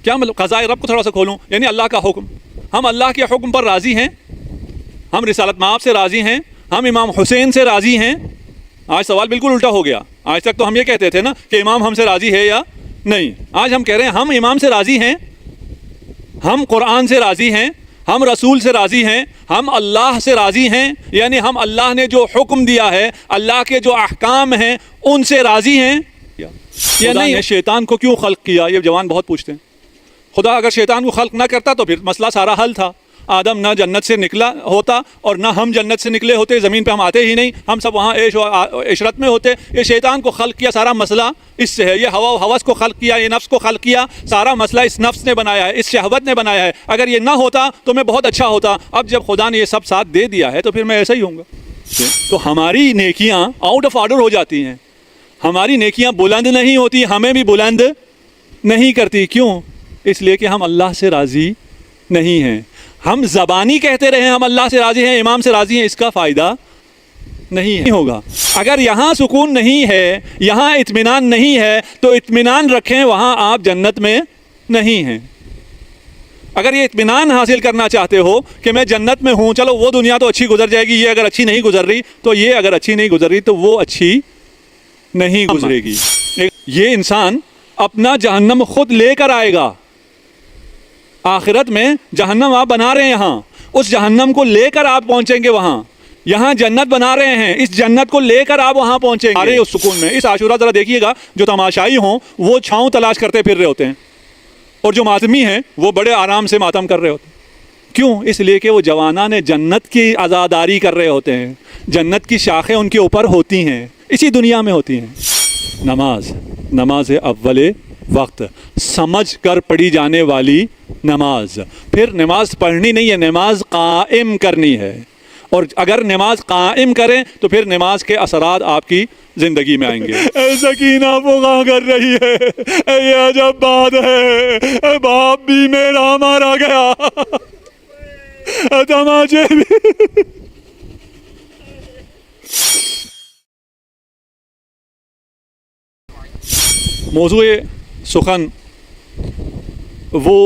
کیا مطلب قضاء رب کو تھوڑا سا کھولوں، یعنی اللہ کا حکم، ہم اللہ کے حکم پر راضی ہیں، ہم رسالت مآب سے راضی ہیں، ہم امام حسین سے راضی ہیں۔ آج سوال بالکل الٹا ہو گیا، آج تک تو ہم یہ کہتے تھے نا کہ امام ہم سے راضی ہے یا نہیں، آج ہم کہہ رہے ہیں ہم امام سے راضی ہیں، ہم قرآن سے راضی ہیں، ہم رسول سے راضی ہیں، ہم اللہ سے راضی ہیں، یعنی ہم اللہ نے جو حکم دیا ہے، اللہ کے جو احکام ہیں ان سے راضی ہیں۔ یا نہیں شیطان کو کیوں خلق کیا، یہ جوان بہت پوچھتے ہیں۔ خدا اگر شیطان کو خلق نہ کرتا تو پھر مسئلہ سارا حل تھا، آدم نہ جنت سے نکلا ہوتا اور نہ ہم جنت سے نکلے ہوتے، زمین پہ ہم آتے ہی نہیں، ہم سب وہاں عیش و عشرت میں ہوتے۔ یہ شیطان کو خلق کیا، سارا مسئلہ اس سے ہے۔ یہ ہوا و ہوس کو خلق کیا، یہ نفس کو خلق کیا، سارا مسئلہ اس نفس نے بنایا ہے، اس شہوت نے بنایا ہے۔ اگر یہ نہ ہوتا تو میں بہت اچھا ہوتا، اب جب خدا نے یہ سب ساتھ دے دیا ہے تو پھر میں ایسا ہی ہوں گا۔ تو ہماری نیکیاں آؤٹ آف آرڈر ہو جاتی ہیں، ہماری نیکیاں بلند نہیں ہوتی، ہمیں بھی بلند نہیں کرتی۔ کیوں؟ اس لیے کہ ہم اللہ سے راضی نہیں ہیں۔ ہم زبانی کہتے رہے ہم اللہ سے راضی ہیں، امام سے راضی ہیں، اس کا فائدہ نہیں ہوگا۔ اگر یہاں سکون نہیں ہے، یہاں اطمینان نہیں ہے تو اطمینان رکھیں، وہاں آپ جنت میں نہیں ہیں۔ اگر یہ اطمینان حاصل کرنا چاہتے ہو کہ میں جنت میں ہوں، چلو وہ دنیا تو اچھی گزر جائے گی، یہ اگر اچھی نہیں گزر رہی تو یہ اگر اچھی نہیں گزر رہی تو وہ اچھی نہیں گزرے گی۔ یہ انسان اپنا جہنم خود لے کر آئے گا۔ آخرت میں جہنم آپ بنا رہے ہیں، یہاں اس جہنم کو لے کر آپ پہنچیں گے وہاں۔ یہاں جنت بنا رہے ہیں، اس جنت کو لے کر آپ وہاں پہنچیں گے۔ ارے اس سکون میں اس عاشورہ ذرا دیکھیے گا، جو تماشائی ہوں وہ چھاؤں تلاش کرتے پھر رہے ہوتے ہیں، اور جو ماتمی ہیں وہ بڑے آرام سے ماتم کر رہے ہوتے ہیں۔ کیوں؟ اس لیے کہ وہ جوانان جنت کی عزاداری کر رہے ہوتے ہیں، جنت کی شاخیں ان کے اوپر ہوتی ہیں، اسی دنیا میں ہوتی ہیں۔ نماز اول وقت سمجھ کر پڑھی جانے والی نماز، پھر نماز پڑھنی نہیں ہے، نماز قائم کرنی ہے، اور اگر نماز قائم کریں تو پھر نماز کے اثرات آپ کی زندگی میں آئیں گے۔ سکینہ فغاں کر رہی ہے، یہ عجب بات ہے، باپ بھی میرا مارا گیا، تماچے بھی۔ موضوع سخن وہ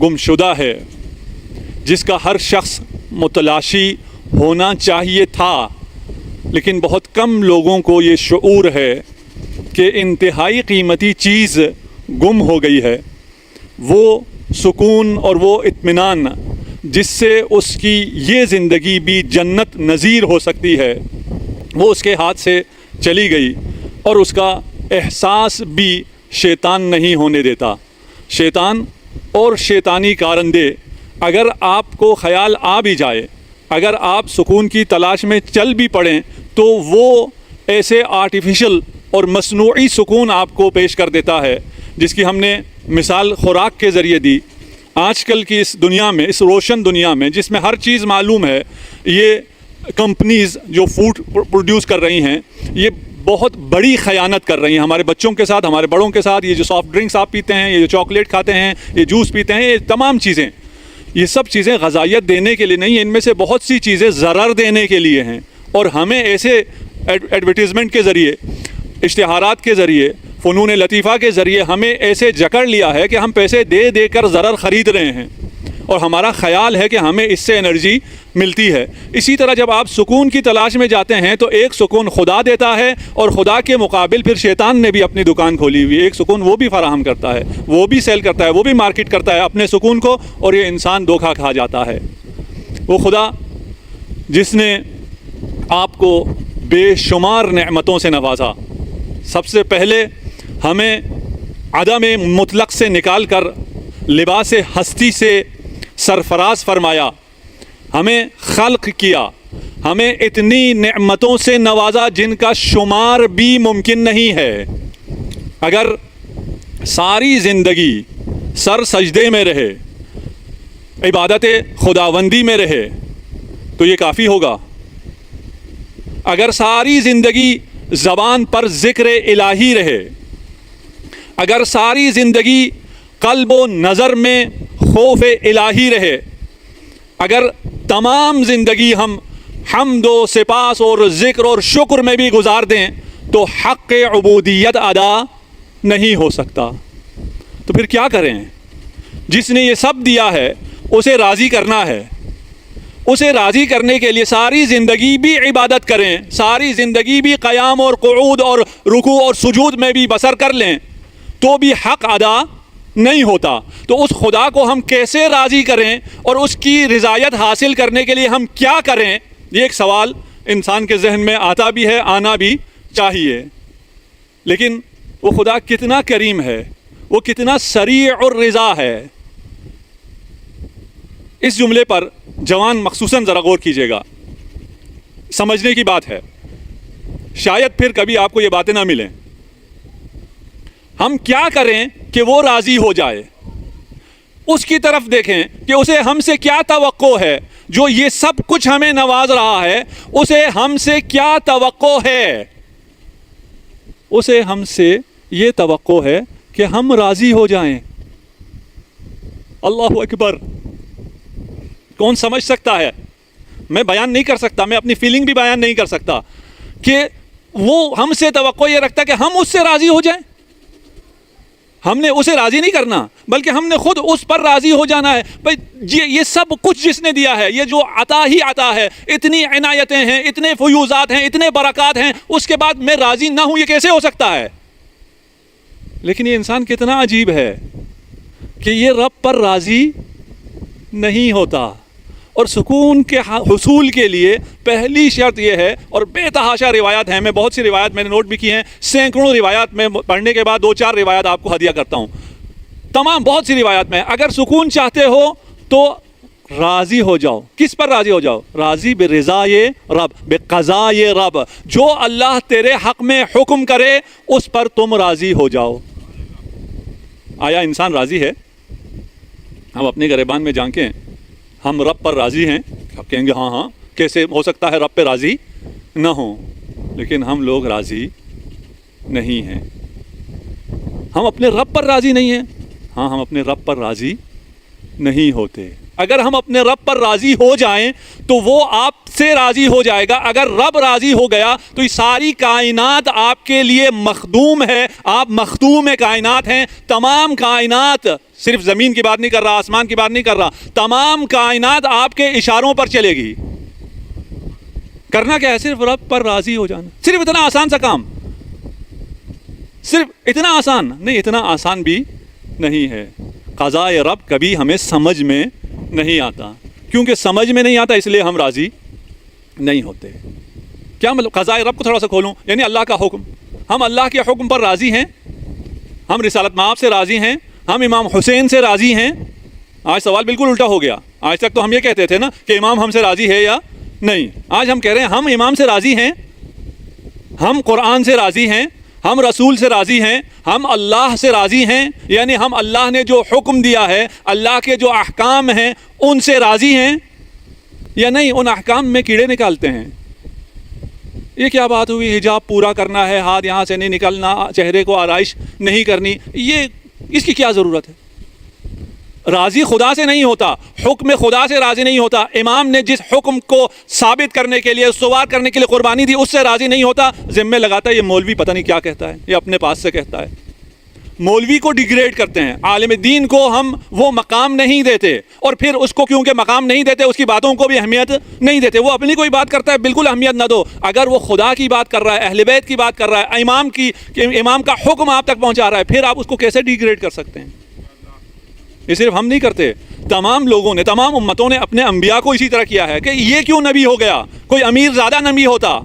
گمشدہ ہے جس کا ہر شخص متلاشی ہونا چاہیے تھا، لیکن بہت کم لوگوں کو یہ شعور ہے کہ انتہائی قیمتی چیز گم ہو گئی ہے۔ وہ سکون اور وہ اطمینان جس سے اس کی یہ زندگی بھی جنت نظیر ہو سکتی ہے، وہ اس کے ہاتھ سے چلی گئی، اور اس کا احساس بھی شیطان نہیں ہونے دیتا۔ شیطان اور شیطانی کارندے، اگر آپ کو خیال آ بھی جائے، اگر آپ سکون کی تلاش میں چل بھی پڑیں تو وہ ایسے آرٹیفیشل اور مصنوعی سکون آپ کو پیش کر دیتا ہے جس کی ہم نے مثال خوراک کے ذریعے دی۔ آج کل کی اس دنیا میں، اس روشن دنیا میں جس میں ہر چیز معلوم ہے، یہ کمپنیز جو فوڈ پروڈیوس کر رہی ہیں یہ بہت بڑی خیانت کر رہی ہیں ہمارے بچوں کے ساتھ، ہمارے بڑوں کے ساتھ۔ یہ جو سافٹ ڈرنکس آپ پیتے ہیں، یہ جو چاکلیٹ کھاتے ہیں، یہ جوس پیتے ہیں، یہ تمام چیزیں، یہ سب چیزیں غذائیت دینے کے لیے نہیں ہیں، ان میں سے بہت سی چیزیں ضرر دینے کے لیے ہیں، اور ہمیں ایسے ایڈورٹیزمنٹ کے ذریعے، اشتہارات کے ذریعے، فنون لطیفہ کے ذریعے ہمیں ایسے جکڑ لیا ہے کہ ہم پیسے دے دے کر ضرر خرید رہے ہیں، اور ہمارا خیال ہے کہ ہمیں اس سے انرجی ملتی ہے۔ اسی طرح جب آپ سکون کی تلاش میں جاتے ہیں تو ایک سکون خدا دیتا ہے، اور خدا کے مقابل پھر شیطان نے بھی اپنی دکان کھولی ہوئی ہے، ایک سکون وہ بھی فراہم کرتا ہے، وہ بھی سیل کرتا ہے، وہ بھی مارکیٹ کرتا ہے اپنے سکون کو، اور یہ انسان دھوکہ کھا جاتا ہے۔ وہ خدا جس نے آپ کو بے شمار نعمتوں سے نوازا، سب سے پہلے ہمیں عدم مطلق سے نکال کر لباس ہستی سے سرفراز فرمایا، ہمیں خلق کیا، ہمیں اتنی نعمتوں سے نوازا جن کا شمار بھی ممکن نہیں ہے۔ اگر ساری زندگی سر سجدے میں رہے، عبادت خداوندی میں رہے تو یہ کافی ہوگا۔ اگر ساری زندگی زبان پر ذکر الہی رہے، اگر ساری زندگی قلب و نظر میں خوف الہی رہے، اگر تمام زندگی ہم حمد و سپاس اور ذکر اور شکر میں بھی گزار دیں تو حق عبودیت ادا نہیں ہو سکتا۔ تو پھر کیا کریں؟ جس نے یہ سب دیا ہے اسے راضی کرنا ہے. اسے راضی کرنے کے لیے ساری زندگی بھی عبادت کریں, ساری زندگی بھی قیام اور قعود اور رکوع اور سجود میں بھی بسر کر لیں تو بھی حق ادا نہیں ہوتا. تو اس خدا کو ہم کیسے راضی کریں اور اس کی رضایت حاصل کرنے کے لیے ہم کیا کریں, یہ ایک سوال انسان کے ذہن میں آتا بھی ہے, آنا بھی چاہیے. لیکن وہ خدا کتنا کریم ہے, وہ کتنا سریع الرضا ہے. اس جملے پر جوان مخصوصاً ذرا غور کیجیے گا, سمجھنے کی بات ہے, شاید پھر کبھی آپ کو یہ باتیں نہ ملیں. ہم کیا کریں کہ وہ راضی ہو جائے؟ اس کی طرف دیکھیں کہ اسے ہم سے کیا توقع ہے. جو یہ سب کچھ ہمیں نواز رہا ہے اسے ہم سے کیا توقع ہے؟ اسے ہم سے یہ توقع ہے کہ ہم راضی ہو جائیں. اللہ اکبر. کون سمجھ سکتا ہے؟ میں بیان نہیں کر سکتا, میں اپنی فیلنگ بھی بیان نہیں کر سکتا کہ وہ ہم سے توقع یہ رکھتا کہ ہم اس سے راضی ہو جائیں. ہم نے اسے راضی نہیں کرنا بلکہ ہم نے خود اس پر راضی ہو جانا ہے. بھائی یہ سب کچھ جس نے دیا ہے, یہ جو عطا ہی عطا ہے, اتنی عنایتیں ہیں, اتنے فیوزات ہیں, اتنے برکات ہیں, اس کے بعد میں راضی نہ ہوں, یہ کیسے ہو سکتا ہے؟ لیکن یہ انسان کتنا عجیب ہے کہ یہ رب پر راضی نہیں ہوتا. اور سکون کے حصول کے لیے پہلی شرط یہ ہے, اور بے تحاشا روایات ہیں, میں بہت سی روایات میں نے نوٹ بھی کی ہیں, سینکڑوں روایات میں پڑھنے کے بعد 2-4 روایات آپ کو ہدیہ کرتا ہوں. تمام بہت سی روایات میں اگر سکون چاہتے ہو تو راضی ہو جاؤ. کس پر راضی ہو جاؤ؟ راضی برضائے رب, بقضائے رب. جو اللہ تیرے حق میں حکم کرے اس پر تم راضی ہو جاؤ. آیا انسان راضی ہے؟ ہم اپنے گریبان میں جھانکیں, ہم رب پر راضی ہیں؟ آپ کہیں گے ہاں کیسے ہو سکتا ہے رب پہ راضی نہ ہوں. لیکن ہم لوگ راضی نہیں ہیں. ہم اپنے رب پر راضی نہیں ہیں. ہاں, ہم اپنے رب پر راضی نہیں ہوتے. اگر ہم اپنے رب پر راضی ہو جائیں تو وہ آپ سے راضی ہو جائے گا. اگر رب راضی ہو گیا تو یہ ساری کائنات آپ کے لیے مخدوم ہے, آپ مخدوم کائنات ہیں. تمام کائنات, صرف زمین کی بات نہیں کر رہا, آسمان کی بات نہیں کر رہا, تمام کائنات آپ کے اشاروں پر چلے گی. کرنا کیا ہے؟ صرف رب پر راضی ہو جانا. صرف اتنا آسان سا کام, صرف اتنا آسان نہیں, اتنا آسان بھی نہیں ہے. قضاء رب کبھی ہمیں سمجھ میں نہیں آتا, کیونکہ سمجھ میں نہیں آتا اس لیے ہم راضی نہیں ہوتے. کیا مطلب قضاء رب کو تھوڑا سا کھولوں؟ یعنی اللہ کا حکم, ہم اللہ کے حکم پر راضی ہیں, ہم رسالت مآب سے راضی ہیں, ہم امام حسین سے راضی ہیں. آج سوال بالکل الٹا ہو گیا. آج تک تو ہم یہ کہتے تھے نا کہ امام ہم سے راضی ہے یا نہیں. آج ہم کہہ رہے ہیں ہم امام سے راضی ہیں, ہم قرآن سے راضی ہیں, ہم رسول سے راضی ہیں, ہم اللہ سے راضی ہیں. یعنی ہم اللہ نے جو حکم دیا ہے, اللہ کے جو احکام ہیں ان سے راضی ہیں یا نہیں؟ ان احکام میں کیڑے نکالتے ہیں. یہ کیا بات ہوئی؟ حجاب پورا کرنا ہے, ہاتھ یہاں سے نہیں نکلنا, چہرے کو آرائش نہیں کرنی, یہ اس کی کیا ضرورت ہے؟ راضی خدا سے نہیں ہوتا, حکم خدا سے راضی نہیں ہوتا. امام نے جس حکم کو ثابت کرنے کے لیے, استوار کرنے کے لیے قربانی دی, اس سے راضی نہیں ہوتا. ذمہ لگاتا ہے یہ مولوی پتہ نہیں کیا کہتا ہے, یہ اپنے پاس سے کہتا ہے. مولوی کو ڈیگریڈ کرتے ہیں, عالم دین کو ہم وہ مقام نہیں دیتے, اور پھر اس کو کیونکہ مقام نہیں دیتے اس کی باتوں کو بھی اہمیت نہیں دیتے. وہ اپنی کوئی بات کرتا ہے بالکل اہمیت نہ دو. اگر وہ خدا کی بات کر رہا ہے, اہل بیت کی بات کر رہا ہے, امام کا حکم آپ تک پہنچا رہا ہے, پھر آپ اس کو کیسے ڈیگریڈ کر سکتے ہیں؟ یہ صرف ہم نہیں کرتے, تمام لوگوں نے, تمام امتوں نے اپنے انبیاء کو اسی طرح کیا ہے کہ یہ کیوں نبی ہو گیا؟ کوئی امیر زیادہ نبی ہوتا,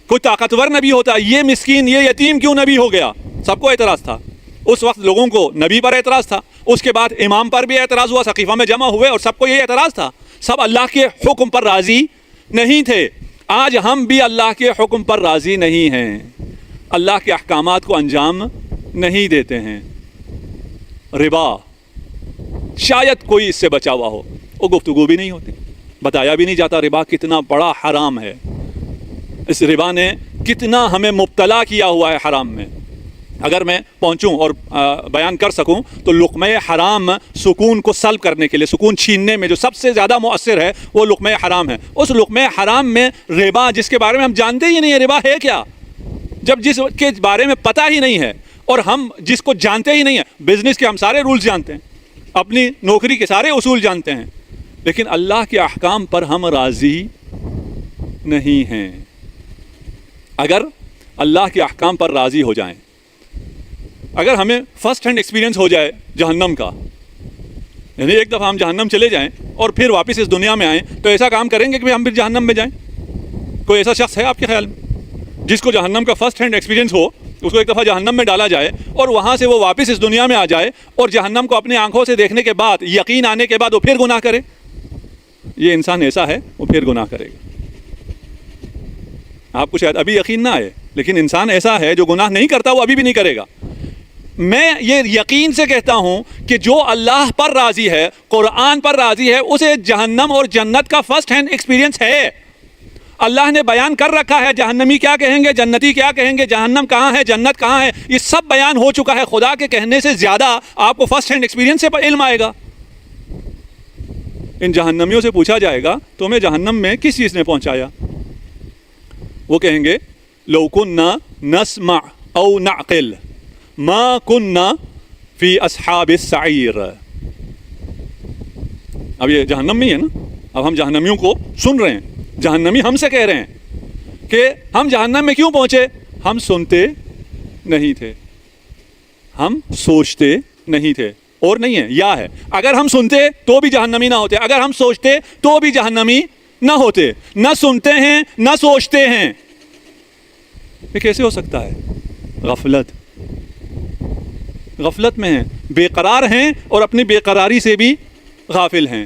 کوئی طاقتور نبی ہوتا, یہ مسکین, یہ یتیم کیوں نبی ہو گیا؟ سب کو اعتراض تھا اس وقت. لوگوں کو نبی پر اعتراض تھا, اس کے بعد امام پر بھی اعتراض ہوا, سقیفہ میں جمع ہوئے اور سب کو یہ اعتراض تھا. سب اللہ کے حکم پر راضی نہیں تھے. آج ہم بھی اللہ کے حکم پر راضی نہیں ہیں, اللہ کے احکامات کو انجام نہیں دیتے ہیں. ربا, شاید کوئی اس سے بچا ہوا ہو, وہ گفتگو بھی نہیں ہوتی, بتایا بھی نہیں جاتا ربا کتنا بڑا حرام ہے. اس ربا نے کتنا ہمیں مبتلا کیا ہوا ہے حرام میں. اگر میں پہنچوں اور بیان کر سکوں تو لقمہ حرام سکون کو سلب کرنے کے لیے, سکون چھیننے میں جو سب سے زیادہ مؤثر ہے وہ لقمہ حرام ہے. اس لقمہ حرام میں ربا, جس کے بارے میں ہم جانتے ہی نہیں ہے ربا ہے کیا, جب جس کے بارے میں پتہ ہی نہیں ہے, اور ہم جس کو جانتے ہی نہیں ہیں. بزنس کے ہم سارے رولز جانتے ہیں, اپنی نوکری کے سارے اصول جانتے ہیں, لیکن اللہ کے احکام پر ہم راضی نہیں ہیں. اگر اللہ کے احکام پر راضی ہو جائیں, اگر ہمیں فرسٹ ہینڈ ایکسپیرینس ہو جائے جہنم کا, یعنی ایک دفعہ ہم جہنم چلے جائیں اور پھر واپس اس دنیا میں آئیں, تو ایسا کام کریں گے کہ ہم پھر جہنم میں جائیں؟ کوئی ایسا شخص ہے آپ کے خیال میں جس کو جہنم کا فرسٹ ہینڈ ایکسپیرینس ہو, اس کو ایک دفعہ جہنم میں ڈالا جائے اور وہاں سے وہ واپس اس دنیا میں آ جائے اور جہنم کو اپنی آنکھوں سے دیکھنے کے بعد, یقین آنے کے بعد وہ پھر گناہ کرے؟ یہ انسان ایسا ہے, وہ پھر گناہ کرے گا. آپ کو شاید ابھی یقین نہ آئے, لیکن انسان ایسا ہے جو گناہ نہیں کرتا وہ ابھی بھی نہیں کرے گا. میں یہ یقین سے کہتا ہوں کہ جو اللہ پر راضی ہے, قرآن پر راضی ہے, اسے جہنم اور جنت کا فرسٹ ہینڈ ایکسپیرینس ہے. اللہ نے بیان کر رکھا ہے جہنمی کیا کہیں گے, جنتی کیا کہیں گے, جہنم کہاں ہے, جنت کہاں ہے, یہ سب بیان ہو چکا ہے. خدا کے کہنے سے زیادہ آپ کو فرسٹ ہینڈ ایکسپیرینس سے علم آئے گا. ان جہنمیوں سے پوچھا جائے گا تمہیں جہنم میں کس چیز نے پہنچایا, وہ کہیں گے لو کننا نسمع او نعقل ما کننا فی اصحاب السعیر. اب یہ جہنم میں ہی ہے نا, اب ہم جہنمیوں کو سن رہے ہیں, جہنمی ہم سے کہہ رہے ہیں کہ ہم جہنم میں کیوں پہنچے, ہم سنتے نہیں تھے, ہم سوچتے نہیں تھے. اور نہیں ہے, یا ہے, اگر ہم سنتے تو بھی جہنمی نہ ہوتے, اگر ہم سوچتے تو بھی جہنمی نہ ہوتے. نہ سنتے ہیں نہ سوچتے ہیں, یہ کیسے ہو سکتا ہے؟ غفلت میں ہیں, بے قرار ہیں اور اپنی بے قراری سے بھی غافل ہیں.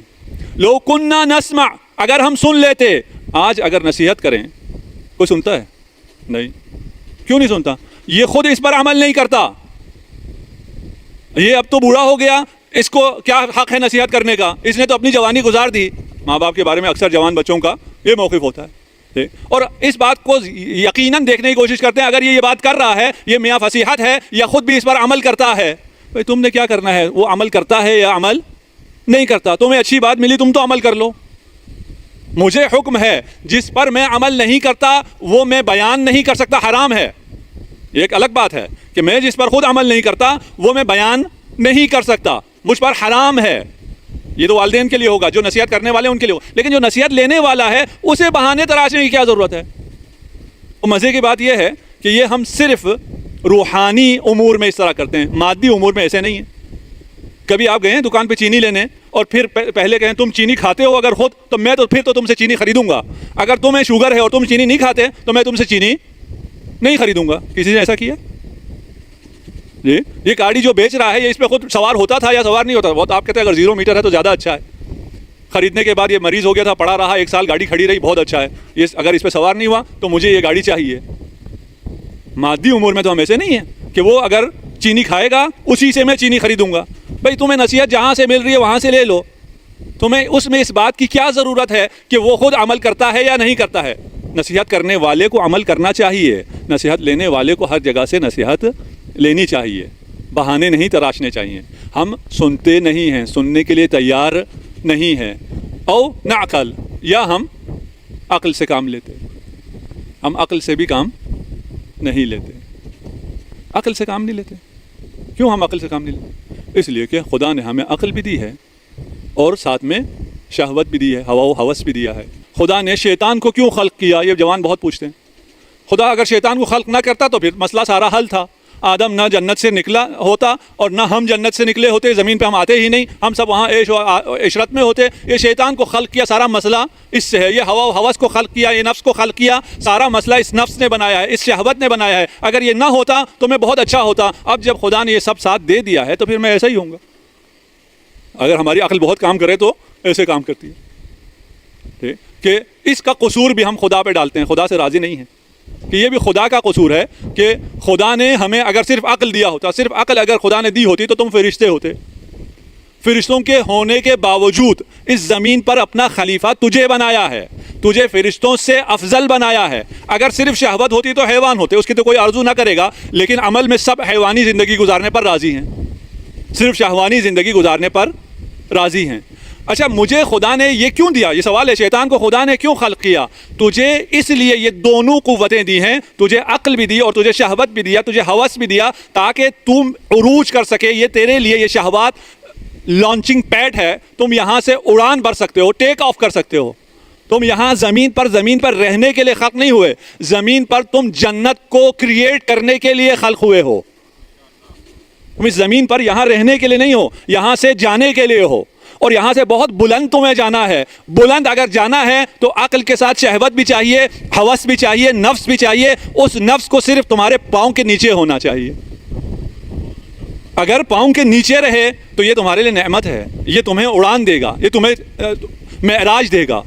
لو کننا نسمع, اگر ہم سن لیتے. آج اگر نصیحت کریں کوئی سنتا ہے؟ نہیں. کیوں نہیں سنتا؟ یہ خود اس پر عمل نہیں کرتا. یہ اب تو بوڑھا ہو گیا, اس کو کیا حق ہے نصیحت کرنے کا, اس نے تو اپنی جوانی گزار دی. ماں باپ کے بارے میں اکثر جوان بچوں کا یہ موقف ہوتا ہے, اور اس بات کو یقیناً دیکھنے کی کوشش کرتے ہیں اگر یہ بات کر رہا ہے یہ میاں فصیحت ہے یا خود بھی اس پر عمل کرتا ہے. بھائی تم نے کیا کرنا ہے, وہ عمل کرتا ہے یا عمل نہیں کرتا؟ تمہیں اچھی بات ملی تم تو عمل کر لو. مجھے حکم ہے جس پر میں عمل نہیں کرتا وہ میں بیان نہیں کر سکتا, حرام ہے. یہ ایک الگ بات ہے کہ میں جس پر خود عمل نہیں کرتا وہ میں بیان نہیں کر سکتا, مجھ پر حرام ہے. یہ تو والدین کے لیے ہوگا, جو نصیحت کرنے والے ان کے لیے ہوگا, لیکن جو نصیحت لینے والا ہے اسے بہانے تراشنے کی کیا ضرورت ہے؟ اور مزے کی بات یہ ہے کہ یہ ہم صرف روحانی امور میں اس طرح کرتے ہیں, مادی امور میں ایسے نہیں ہیں. کبھی آپ گئے ہیں دکان پہ چینی لینے اور پھر پہلے کہیں تم چینی کھاتے ہو اگر خود تو میں تو پھر تو تم سے چینی خریدوں گا, اگر تمہیں شوگر ہے اور تم چینی نہیں کھاتے تو میں تم سے چینی نہیں خریدوں گا. کسی نے ایسا کیا؟ جی, یہ گاڑی جو بیچ رہا ہے یہ اس پہ خود سوار ہوتا تھا یا سوار نہیں ہوتا؟ بہت آپ کہتے ہیں اگر 0 میٹر ہے تو زیادہ اچھا ہے. خریدنے کے بعد یہ مریض ہو گیا تھا, پڑا رہا 1 سال, گاڑی کھڑی رہی, بہت اچھا ہے. یہ اگر اس پہ سوار نہیں ہوا تو مجھے یہ گاڑی چاہیے. مادی امور میں تو ہم ایسے نہیں ہیں کہ وہ اگر چینی کھائے گا اسی سے میں چینی خریدوں گا. بھائی تمہیں نصیحت جہاں سے مل رہی ہے وہاں سے لے لو, تمہیں اس میں اس بات کی کیا ضرورت ہے کہ وہ خود عمل کرتا ہے یا نہیں کرتا ہے؟ نصیحت کرنے والے کو عمل کرنا چاہیے, نصیحت لینے والے کو ہر جگہ سے نصیحت لینی چاہیے, بہانے نہیں تراشنے چاہیے. ہم سنتے نہیں ہیں, سننے کے لیے تیار نہیں ہیں. او نعقل, یا ہم عقل سے کام لیتے. ہم عقل سے بھی کام نہیں لیتے. عقل سے کام نہیں لیتے. کیوں ہم عقل سے کام نہیں لیتے؟ اس لیے کہ خدا نے ہمیں عقل بھی دی ہے اور ساتھ میں شہوت بھی دی ہے, ہوا و ہوس بھی دیا ہے. خدا نے شیطان کو کیوں خلق کیا؟ یہ جوان بہت پوچھتے ہیں. خدا اگر شیطان کو خلق نہ کرتا تو پھر مسئلہ سارا حل تھا. آدم نہ جنت سے نکلا ہوتا اور نہ ہم جنت سے نکلے ہوتے, زمین پہ ہم آتے ہی نہیں, ہم سب وہاں عیش و عشرت میں ہوتے. یہ شیطان کو خلق کیا, سارا مسئلہ اس سے ہے. یہ ہوا و ہوس کو خلق کیا, یہ نفس کو خلق کیا, سارا مسئلہ اس نفس نے بنایا ہے, اس شہوت نے بنایا ہے. اگر یہ نہ ہوتا تو میں بہت اچھا ہوتا. اب جب خدا نے یہ سب ساتھ دے دیا ہے تو پھر میں ایسا ہی ہوں گا. اگر ہماری عقل بہت کام کرے تو ایسے کام کرتی ہے کہ اس کا قصور بھی ہم خدا پہ ڈالتے ہیں, خدا سے راضی نہیں ہیں. کہ یہ بھی خدا کا قصور ہے کہ خدا نے ہمیں اگر صرف عقل دیا ہوتا, صرف عقل اگر خدا نے دی ہوتی تو تم فرشتے ہوتے. فرشتوں کے ہونے کے باوجود اس زمین پر اپنا خلیفہ تجھے بنایا ہے, تجھے فرشتوں سے افضل بنایا ہے. اگر صرف شہوت ہوتی تو حیوان ہوتے, اس کی تو کوئی آرزو نہ کرے گا, لیکن عمل میں سب حیوانی زندگی گزارنے پر راضی ہیں, صرف شہوانی زندگی گزارنے پر راضی ہیں. اچھا مجھے خدا نے یہ کیوں دیا؟ یہ سوال ہے، شیطان کو خدا نے کیوں خلق کیا؟ تجھے اس لیے یہ دونوں قوتیں دی ہیں، تجھے عقل بھی دی اور تجھے شہوت بھی دیا، تجھے ہوس بھی دیا، تاکہ تم عروج کر سکے. یہ تیرے لیے یہ شہوات لانچنگ پیڈ ہے، تم یہاں سے اڑان بھر سکتے ہو، ٹیک آف کر سکتے ہو. تم یہاں زمین پر رہنے کے لیے خلق نہیں ہوئے، زمین پر تم جنت کو کریٹ کرنے کے لیے خلق ہوئے ہو. تم اس زمین پر یہاں رہنے کے لیے نہیں ہو، یہاں سے جانے کے لیے ہو، اور یہاں سے بہت بلند تمہیں جانا ہے. بلند اگر جانا ہے تو عقل کے ساتھ شہوت بھی چاہیے، ہوس بھی چاہیے، نفس بھی چاہیے. اس نفس کو صرف تمہارے پاؤں کے نیچے ہونا چاہیے. اگر پاؤں کے نیچے رہے تو یہ تمہارے لیے نعمت ہے، یہ تمہیں اڑان دے گا، یہ تمہیں معراج دے گا.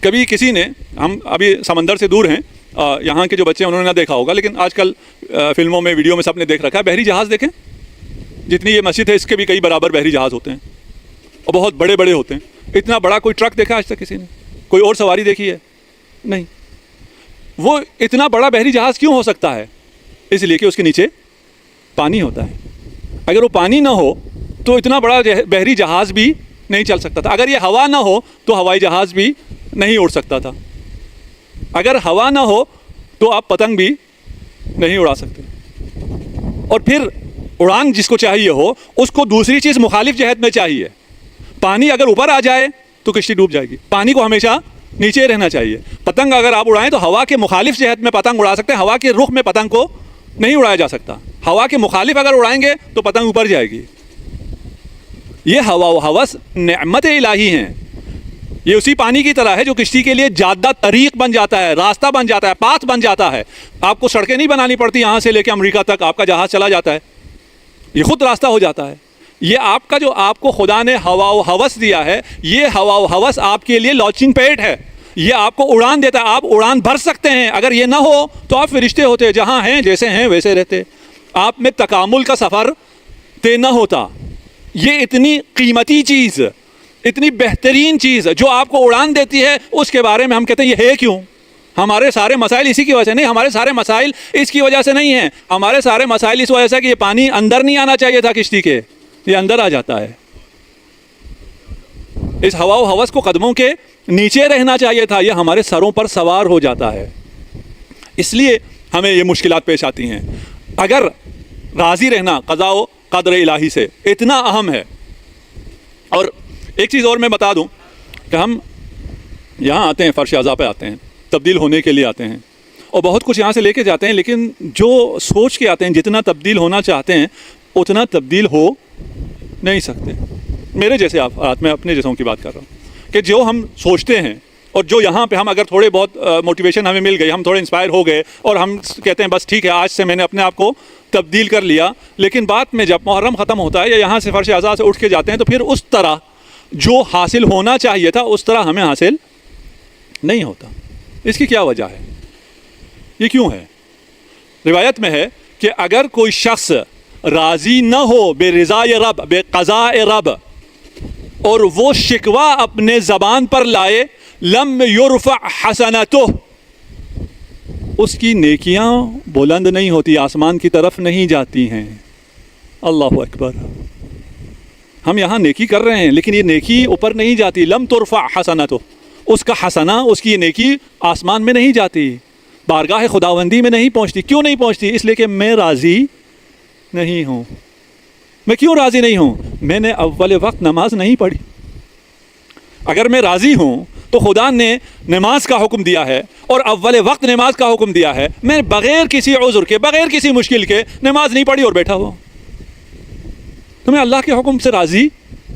کبھی کسی نے، ہم ابھی سمندر سے دور ہیں، یہاں کے جو بچے ہیں انہوں نے نہ دیکھا ہوگا، لیکن آج کل فلموں میں، ویڈیو میں سب نے دیکھ رکھا ہے، بحری جہاز دیکھیں. جتنی یہ مسجد ہے اس کے بھی کئی برابر بحری جہاز ہوتے ہیں، اور بہت بڑے بڑے ہوتے ہیں. اتنا بڑا کوئی ٹرک دیکھا آج تک کسی نے؟ کوئی اور سواری دیکھی ہے؟ نہیں. وہ اتنا بڑا بحری جہاز کیوں ہو سکتا ہے؟ اس لیے کہ اس کے نیچے پانی ہوتا ہے. اگر وہ پانی نہ ہو تو اتنا بڑا بحری جہاز بھی نہیں چل سکتا تھا. اگر یہ ہوا نہ ہو تو ہوائی جہاز بھی نہیں اڑ سکتا تھا. اگر ہوا نہ ہو تو آپ پتنگ بھی نہیں اڑا سکتے. اور پھر اڑان جس کو چاہیے ہو اس کو دوسری چیز مخالف جہت میں چاہیے. پانی اگر اوپر آ جائے تو کشتی ڈوب جائے گی. پانی کو ہمیشہ نیچے رہنا چاہیے. پتنگ اگر آپ اڑائیں تو ہوا کے مخالف جہت میں پتنگ اڑا سکتے ہیں، ہوا کے رخ میں پتنگ کو نہیں اڑایا جا سکتا. ہوا کے مخالف اگر اڑائیں گے تو پتنگ اوپر جائے گی. یہ ہوا و ہوس نعمت الہی ہیں. یہ اسی پانی کی طرح ہے جو کشتی کے لیے جادہ طریق بن جاتا ہے، راستہ بن جاتا ہے، پاتھ بن جاتا ہے. آپ کو سڑکیں نہیں بنانی پڑتی، یہاں سے لے کے امریکہ تک آپ کا جہاز چلا جاتا ہے، یہ خود راستہ ہو جاتا ہے. یہ آپ کا جو آپ کو خدا نے ہوا و ہوس دیا ہے، یہ ہوا و ہوس آپ کے لیے لانچنگ پیڈ ہے. یہ آپ کو اڑان دیتا ہے، آپ اڑان بھر سکتے ہیں. اگر یہ نہ ہو تو آپ فرشتے ہوتے، جہاں ہیں جیسے ہیں ویسے رہتے. آپ میں تکامل کا سفر طے نہ ہوتا. یہ اتنی قیمتی چیز، اتنی بہترین چیز جو آپ کو اڑان دیتی ہے، اس کے بارے میں ہم کہتے ہیں یہ ہے کیوں؟ ہمارے سارے مسائل اسی کی وجہ سے نہیں. ہمارے سارے مسائل اس کی وجہ سے نہیں ہیں. ہمارے سارے مسائل اس وجہ سے کہ یہ پانی اندر نہیں آنا چاہیے تھا کشتی کے، یہ اندر آ جاتا ہے. اس ہوا و ہوس کو قدموں کے نیچے رہنا چاہیے تھا، یہ ہمارے سروں پر سوار ہو جاتا ہے. اس لیے ہمیں یہ مشکلات پیش آتی ہیں. اگر راضی رہنا قضاء و قدر الہی سے اتنا اہم ہے. اور ایک چیز اور میں بتا دوں کہ ہم یہاں آتے ہیں، فرش اعضاء پہ آتے ہیں، تبدیل ہونے کے لیے آتے ہیں، اور بہت کچھ یہاں سے لے کے جاتے ہیں، لیکن جو سوچ کے آتے ہیں جتنا تبدیل ہونا چاہتے ہیں اتنا تبدیل ہو نہیں سکتے. میرے جیسے آپ، میں اپنے جیسوں کی بات کر رہا ہوں، کہ جو ہم سوچتے ہیں اور جو یہاں پہ ہم اگر تھوڑے بہت موٹیویشن ہمیں مل گئی، ہم تھوڑے انسپائر ہو گئے اور ہم کہتے ہیں بس ٹھیک ہے آج سے میں نے اپنے آپ کو تبدیل کر لیا، لیکن بعد میں جب محرم ختم ہوتا ہے یا یہاں سے فرش اعضاء سے اٹھ کے جاتے ہیں تو پھر اس طرح جو حاصل ہونا چاہیے تھا اس طرح ہمیں حاصل نہیں ہوتا. اس کی کیا وجہ ہے؟ یہ کیوں ہے؟ روایت میں ہے کہ اگر کوئی شخص راضی نہ ہو بے رضا رب، بے قضاء رب، اور وہ شکوہ اپنے زبان پر لائے، لم یرفع حسنتہ، اس کی نیکیاں بلند نہیں ہوتی، آسمان کی طرف نہیں جاتی ہیں. اللہ اکبر. ہم یہاں نیکی کر رہے ہیں لیکن یہ نیکی اوپر نہیں جاتی. لم ترفع حسنتہ، اس کا حسنہ، اس کی یہ نیکی آسمان میں نہیں جاتی، بارگاہ خداوندی میں نہیں پہنچتی. کیوں نہیں پہنچتی؟ اس لیے کہ میں راضی نہیں ہوں. میں کیوں راضی نہیں ہوں؟ میں نے اول وقت نماز نہیں پڑھی. اگر میں راضی ہوں تو خدا نے نماز کا حکم دیا ہے اور اول وقت نماز کا حکم دیا ہے. میں بغیر کسی عذر کے، بغیر کسی مشکل کے نماز نہیں پڑھی اور بیٹھا ہوا. تو میں اللہ کے حکم سے راضی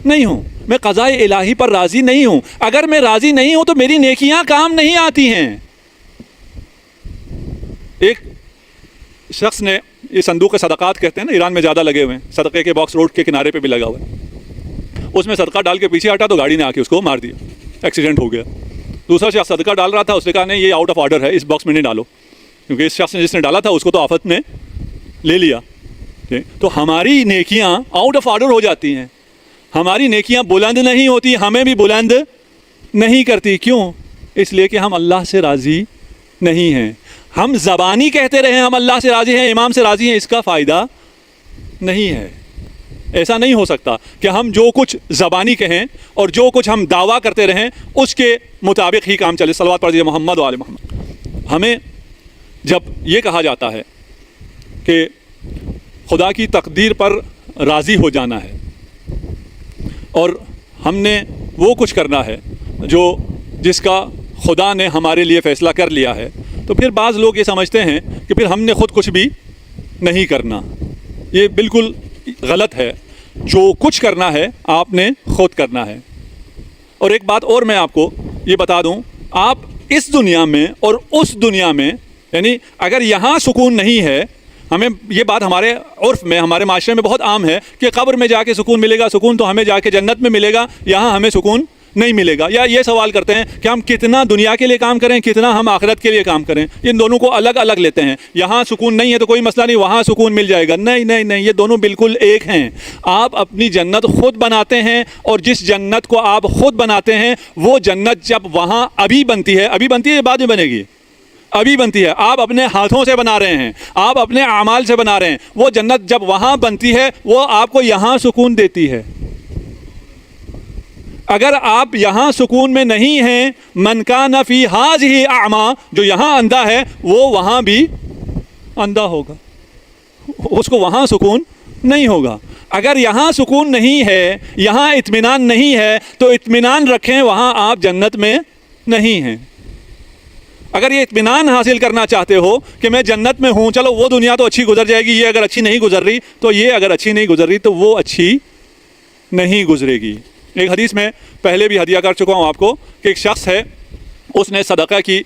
نہیں ہوں، میں قضاء الہی پر راضی نہیں ہوں. اگر میں راضی نہیں ہوں تو میری نیکیاں کام نہیں آتی ہیں. ایک شخص نے، یہ صندوق صدقات کہتے ہیں نا، ایران میں زیادہ لگے ہوئے ہیں، صدقے کے باکس روڈ کے کنارے پہ بھی لگا ہوا ہے. اس میں صدقہ ڈال کے پیچھے ہٹا تو گاڑی نے آ کے اس کو مار دیا، ایکسیڈنٹ ہو گیا. دوسرا شخص صدقہ ڈال رہا تھا، اس نے کہا نہیں یہ آؤٹ آف آرڈر ہے، اس باکس میں نہیں ڈالو، کیونکہ اس شخص نے جس نے ڈالا تھا اس کو تو آفت نے لے لیا. تو ہماری نیکیاں آؤٹ آف آرڈر ہو جاتی ہیں، ہماری نیکیاں بلند نہیں ہوتی، ہمیں بھی بلند نہیں کرتی. کیوں؟ اس لیے کہ ہم اللہ سے راضی نہیں ہیں. ہم زبانی کہتے رہے ہم اللہ سے راضی ہیں، امام سے راضی ہیں، اس کا فائدہ نہیں ہے. ایسا نہیں ہو سکتا کہ ہم جو کچھ زبانی کہیں اور جو کچھ ہم دعویٰ کرتے رہیں اس کے مطابق ہی کام چلے. صلوات پڑھ دیجیے محمد و آل محمد. ہمیں جب یہ کہا جاتا ہے کہ خدا کی تقدیر پر راضی ہو جانا ہے اور ہم نے وہ کچھ کرنا ہے جس کا خدا نے ہمارے لیے فیصلہ کر لیا ہے, تو پھر بعض لوگ یہ سمجھتے ہیں کہ پھر ہم نے خود کچھ بھی نہیں کرنا. یہ بالکل غلط ہے. جو کچھ کرنا ہے آپ نے خود کرنا ہے. اور ایک بات اور میں آپ کو یہ بتا دوں, آپ اس دنیا میں اور اس دنیا میں, یعنی اگر یہاں سکون نہیں ہے, ہمیں یہ بات ہمارے عرف میں, ہمارے معاشرے میں بہت عام ہے کہ قبر میں جا کے سکون ملے گا, سکون تو ہمیں جا کے جنت میں ملے گا, یہاں ہمیں سکون نہیں ملے گا. یا یہ سوال کرتے ہیں کہ ہم کتنا دنیا کے لیے کام کریں, کتنا ہم آخرت کے لیے کام کریں. ان دونوں کو الگ الگ لیتے ہیں. یہاں سکون نہیں ہے تو کوئی مسئلہ نہیں, وہاں سکون مل جائے گا. نہیں نہیں نہیں, یہ دونوں بالکل ایک ہیں. آپ اپنی جنت خود بناتے ہیں, اور جس جنت کو آپ خود بناتے ہیں وہ جنت جب وہاں ابھی بنتی ہے یا بعد میں بنے گی, ابھی بنتی ہے, آپ اپنے ہاتھوں سے بنا رہے ہیں, آپ اپنے اعمال سے بنا رہے ہیں, وہ جنت جب وہاں بنتی ہے وہ آپ کو یہاں سکون دیتی ہے. اگر آپ یہاں سکون میں نہیں ہیں, من کان فی ھذہ اعمی, جو یہاں اندھا ہے وہ وہاں بھی اندھا ہوگا, اس کو وہاں سکون نہیں ہوگا. اگر یہاں سکون نہیں ہے, یہاں اطمینان نہیں ہے, تو اطمینان رکھیں, وہاں آپ جنت میں نہیں ہیں. اگر یہ اطمینان حاصل کرنا چاہتے ہو کہ میں جنت میں ہوں, چلو وہ دنیا تو اچھی گزر جائے گی, یہ اگر اچھی نہیں گزر رہی تو یہ اگر اچھی نہیں گزر رہی تو وہ اچھی نہیں گزرے گی. ایک حدیث میں پہلے بھی ہدیہ کر چکا ہوں آپ کو کہ ایک شخص ہے, اس نے صدقہ کی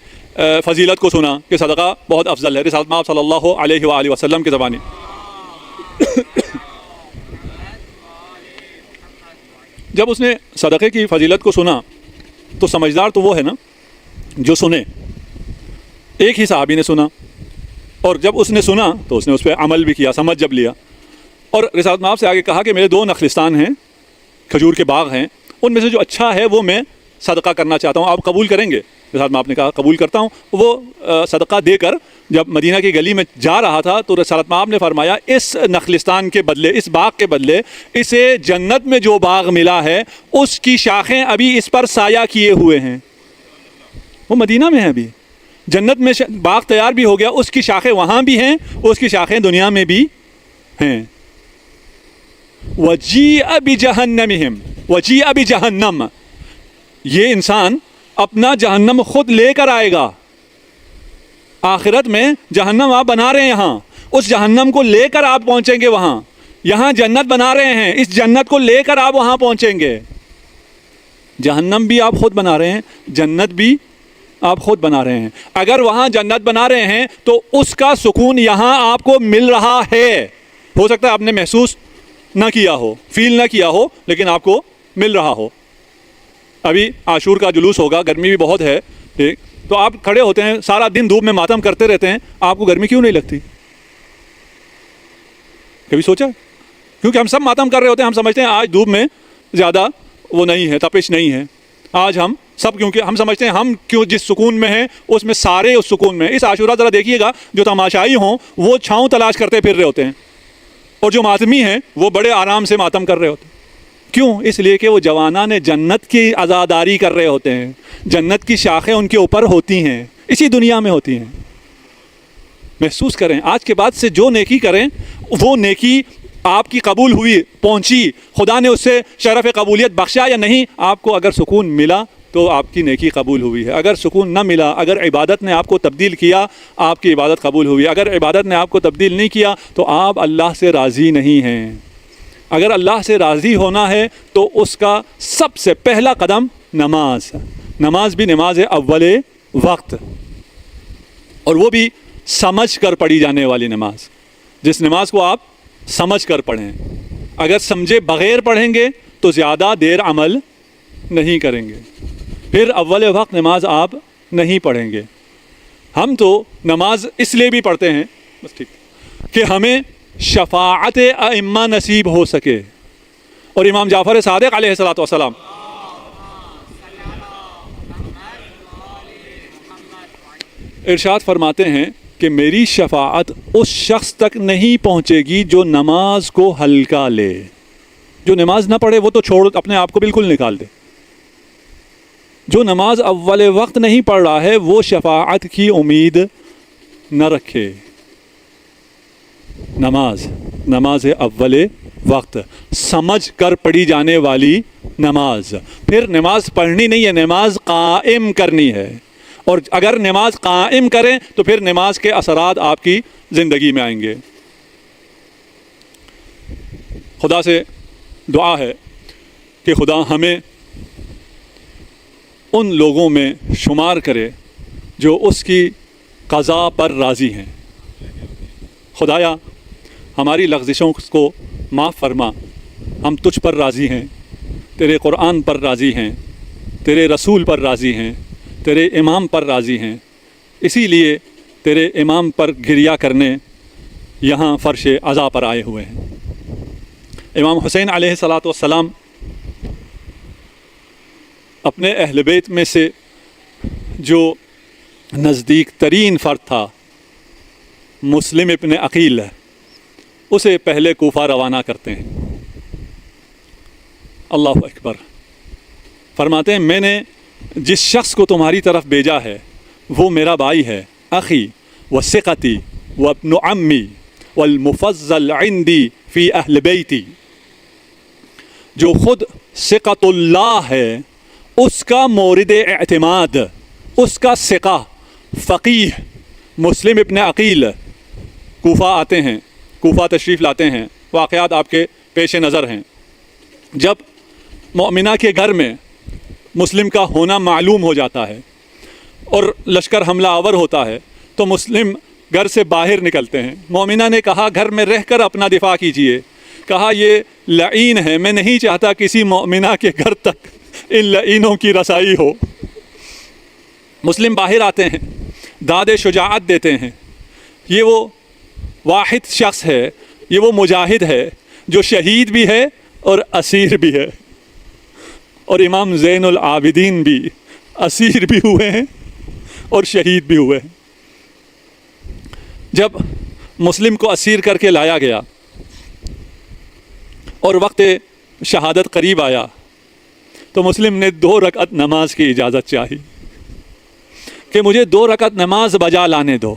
فضیلت کو سنا کہ صدقہ بہت افضل ہے. رسالت مآب صلی اللہ علیہ وآلہ وسلم کی زبانی جب اس نے صدقے کی فضیلت کو سنا تو سمجھدار تو وہ ہے نا جو سنے. ایک ہی صحابی نے سنا, اور جب اس نے سنا تو اس نے اس پہ عمل بھی کیا, سمجھ جب لیا, اور رسالت مآب سے آگے کہا کہ میرے 2 نخلستان ہیں, کھجور کے باغ ہیں, ان میں سے جو اچھا ہے وہ میں صدقہ کرنا چاہتا ہوں, آپ قبول کریں گے؟ رسالت مآب نے کہا قبول کرتا ہوں. وہ صدقہ دے کر جب مدینہ کی گلی میں جا رہا تھا تو رسالت مآب نے فرمایا اس نخلستان کے بدلے, اس باغ کے بدلے اسے جنت میں جو باغ ملا ہے اس کی شاخیں ابھی اس پر سایہ کیے ہوئے ہیں. وہ مدینہ میں ہے, ابھی جنت میں باغ تیار بھی ہو گیا, اس کی شاخیں وہاں بھی ہیں, اس کی شاخیں دنیا میں بھی ہیں. وَجِيءَ بِجَهَنَّمِهِمْ وَجِيءَ بِجَهَنَّمَ, یہ انسان اپنا جہنم خود لے کر آئے گا. آخرت میں جہنم آپ بنا رہے ہیں, یہاں اس جہنم کو لے کر آپ پہنچیں گے وہاں. یہاں جنت بنا رہے ہیں, اس جنت کو لے کر آپ وہاں پہنچیں گے. جہنم بھی آپ خود بنا رہے ہیں, جنت بھی آپ خود بنا رہے ہیں. اگر وہاں جنت بنا رہے ہیں تو اس کا سکون یہاں آپ کو مل رہا ہے. ہو سکتا ہے آپ نے محسوس نہ کیا ہو, فیل نہ کیا ہو, لیکن آپ کو مل رہا ہو. ابھی عاشور کا جلوس ہوگا, گرمی بھی بہت ہے, ٹھیک, تو آپ کھڑے ہوتے ہیں, سارا دن دھوپ میں ماتم کرتے رہتے ہیں, آپ کو گرمی کیوں نہیں لگتی؟ کبھی سوچا؟ کیونکہ ہم سب ماتم کر رہے ہوتے ہیں, ہم سمجھتے ہیں آج دھوپ میں زیادہ وہ نہیں ہے, تپش نہیں ہے آج. ہم سب کیونکہ ہم سمجھتے ہیں ہم کیوں جس سکون میں ہیں اس میں سارے اس سکون میں. اس عاشورہ ذرا دیکھیے گا, جو تماشائی ہوں وہ چھاؤں تلاش کرتے پھر رہے ہوتے ہیں, اور جو ماتمی ہیں وہ بڑے آرام سے ماتم کر رہے ہوتے ہیں. کیوں؟ اس لیے کہ وہ جوانان جنت کی عزاداری کر رہے ہوتے ہیں, جنت کی شاخیں ان کے اوپر ہوتی ہیں, اسی دنیا میں ہوتی ہیں. محسوس کریں, آج کے بعد سے جو نیکی کریں وہ نیکی آپ کی قبول ہوئی, پہنچی, خدا نے اس سے شرف قبولیت بخشا یا نہیں, آپ کو اگر سکون ملا تو آپ کی نیکی قبول ہوئی ہے. اگر سکون نہ ملا, اگر عبادت نے آپ کو تبدیل کیا, آپ کی عبادت قبول ہوئی. اگر عبادت نے آپ کو تبدیل نہیں کیا تو آپ اللہ سے راضی نہیں ہیں. اگر اللہ سے راضی ہونا ہے تو اس کا سب سے پہلا قدم نماز. نماز بھی نماز اول وقت, اور وہ بھی سمجھ کر پڑھی جانے والی نماز, جس نماز کو آپ سمجھ کر پڑھیں. اگر سمجھے بغیر پڑھیں گے تو زیادہ دیر عمل نہیں کریں گے, پھر اول وقت نماز آپ نہیں پڑھیں گے. ہم تو نماز اس لیے بھی پڑھتے ہیں بس ٹھیک کہ ہمیں شفاعت ائمہ نصیب ہو سکے. اور امام جعفر صادق علیہ الصلوۃ والسلام ارشاد فرماتے ہیں کہ میری شفاعت اس شخص تک نہیں پہنچے گی جو نماز کو ہلکا لے. جو نماز نہ پڑھے وہ تو چھوڑ اپنے آپ کو بالکل نکال دے. جو نماز اول وقت نہیں پڑھ رہا ہے وہ شفاعت کی امید نہ رکھے. نماز اول وقت سمجھ کر پڑھی جانے والی نماز. پھر نماز پڑھنی نہیں ہے، نماز قائم کرنی ہے. اور اگر نماز قائم کریں تو پھر نماز کے اثرات آپ کی زندگی میں آئیں گے. خدا سے دعا ہے کہ خدا ہمیں ان لوگوں میں شمار کرے جو اس کی قضا پر راضی ہیں. خدایا ہماری لغزشوں کو معاف فرما. ہم تجھ پر راضی ہیں، تیرے قرآن پر راضی ہیں، تیرے رسول پر راضی ہیں، تیرے امام پر راضی ہیں. اسی لیے تیرے امام پر گریہ کرنے یہاں فرش عزا پر آئے ہوئے ہیں. امام حسین علیہ الصلاۃ والسلام اپنے اہل بیت میں سے جو نزدیک ترین فرد تھا، مسلم ابن عقیل، اسے پہلے کوفہ روانہ کرتے ہیں. اللہ اکبر. فرماتے ہیں میں نے جس شخص کو تمہاری طرف بھیجا ہے وہ میرا بھائی ہے، اخی و ثقتی و ابن عمی والمفضل عندی فی اہل بیتی. جو خود ثقۃ اللہ ہے، اس کا مورد اعتماد، اس کا ثقہ، فقیہ مسلم ابن عقیل کوفہ آتے ہیں، کوفہ تشریف لاتے ہیں. واقعات آپ کے پیش نظر ہیں. جب مؤمنہ کے گھر میں مسلم کا ہونا معلوم ہو جاتا ہے اور لشکر حملہ آور ہوتا ہے تو مسلم گھر سے باہر نکلتے ہیں. مومنہ نے کہا گھر میں رہ کر اپنا دفاع کیجئے. کہا یہ لعین ہے، میں نہیں چاہتا کسی مومنہ کے گھر تک ان لعینوں کی رسائی ہو. مسلم باہر آتے ہیں، داد شجاعت دیتے ہیں. یہ وہ واحد شخص ہے، یہ وہ مجاہد ہے جو شہید بھی ہے اور اسیر بھی ہے. اور امام زین العابدین بھی اسیر بھی ہوئے ہیں اور شہید بھی ہوئے ہیں. جب مسلم کو اسیر کر کے لایا گیا اور وقت شہادت قریب آیا تو مسلم نے 2 رکعت نماز کی اجازت چاہی کہ مجھے 2 رکعت نماز بجا لانے دو.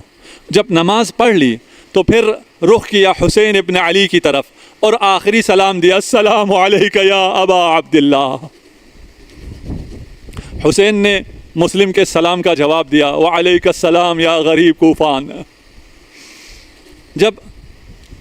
جب نماز پڑھ لی تو پھر رخ کیا حسین ابن علی کی طرف اور آخری سلام دیا، السلام علیک یا ابا عبداللہ. حسین نے مسلم کے سلام کا جواب دیا، وعلیک السلام یا غریب کوفان. جب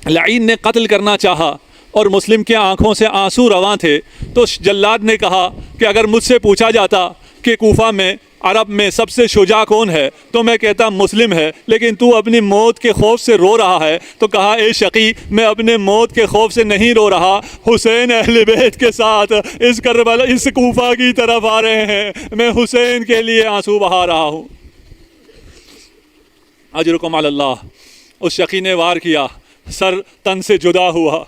لعین نے قتل کرنا چاہا اور مسلم کے آنکھوں سے آنسو رواں تھے تو جلاد نے کہا کہ اگر مجھ سے پوچھا جاتا کہ کوفہ میں عرب میں سب سے شجاع کون ہے تو میں کہتا مسلم ہے، لیکن تو اپنی موت کے خوف سے رو رہا ہے. تو کہا اے شقی، میں اپنے موت کے خوف سے نہیں رو رہا، حسین اہل بیت کے ساتھ اس کربلا اس کوفہ کی طرف آ رہے ہیں، میں حسین کے لیے آنسو بہا رہا ہوں. اجرکم علی اللہ. اس شقی نے وار کیا، سر تن سے جدا ہوا.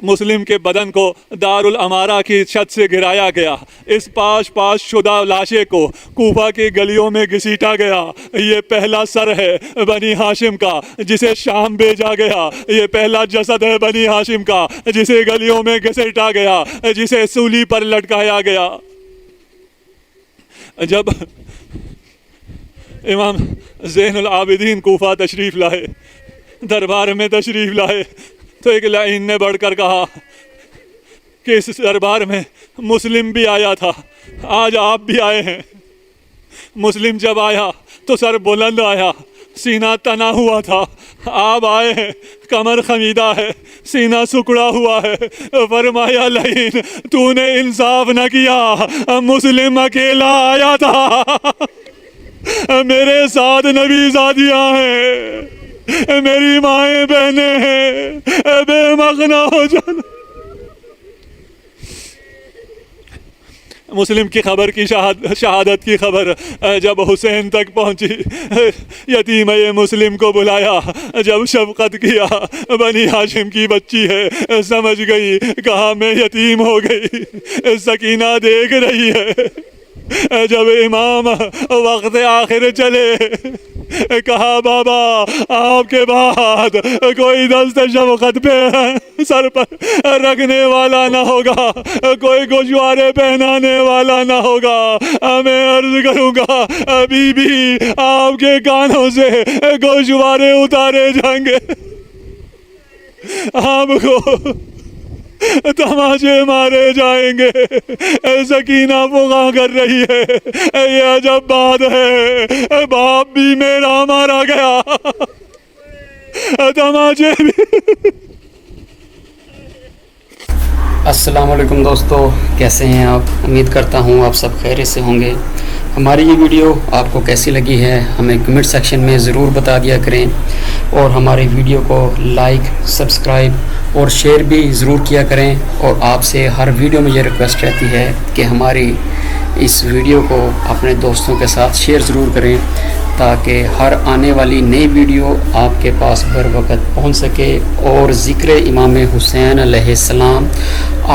مسلم کے بدن کو دار الامارہ کی چھت سے گرایا گیا. اس پاش شدہ لاشے کو کوفہ کی گلیوں میں گھسیٹا گیا. یہ پہلا سر ہے بنی ہاشم کا جسے شام بھیجا گیا. یہ پہلا جسد ہے بنی ہاشم کا جسے گلیوں میں گھسیٹا گیا، جسے سولی پر لٹکایا گیا. جب امام زین العابدین کوفہ تشریف لائے، دربار میں تشریف لائے، تو ایک لعین نے بڑھ کر کہا کہ اس دربار میں مسلم بھی آیا تھا، آج آپ بھی آئے ہیں. مسلم جب آیا تو سر بلند آیا، سینہ تنا ہوا تھا. آپ آئے ہیں، کمر خمیدہ ہے، سینہ سکڑا ہوا ہے. فرمایا لعین، تو نے انصاف نہ کیا، مسلم اکیلا آیا تھا، میرے ساتھ نبی زادیاں ہیں، میری مائیں بہنیں ہیں، بے مغنا ہو جانا. مسلم کی خبر کی شہادت کی خبر جب حسین تک پہنچی، یتیم مسلم کو بلایا، جب شفقت کیا، بنی ہاشم کی بچی ہے، سمجھ گئی، کہا میں یتیم ہو گئی. سکینہ دیکھ رہی ہے، جب امام وقت آخر چلے کہا بابا آپ کے بعد کوئی دست شفقت پہ سر پر رکھنے والا نہ ہوگا، کوئی گوشوارے پہنانے والا نہ ہوگا۔ میں عرض کروں گا بی بی آپ کے کانوں سے گوشوارے اتارے جائیں گے، آپ کو تماچے مارے جائیں گے۔ سکینہ فغاں کر رہی ہے، یہ عجب بات ہے، باپ بھی میرا مارا گیا، تماچے بھی۔ السلام علیکم دوستو، کیسے ہیں آپ؟ امید کرتا ہوں آپ سب خیریت سے ہوں گے۔ ہماری یہ ویڈیو آپ کو کیسی لگی ہے ہمیں کمنٹ سیکشن میں ضرور بتا دیا کریں، اور ہماری ویڈیو کو لائک، سبسکرائب اور شیئر بھی ضرور کیا کریں۔ اور آپ سے ہر ویڈیو میں یہ ریکویسٹ رہتی ہے کہ ہماری اس ویڈیو کو اپنے دوستوں کے ساتھ شیئر ضرور کریں، تاکہ ہر آنے والی نئی ویڈیو آپ کے پاس بر وقت پہنچ سکے، اور ذکر امام حسین علیہ السلام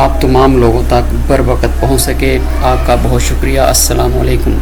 آپ تمام لوگوں تک بر وقت پہنچ سکے۔ آپ کا بہت شکریہ۔ السلام علیکم۔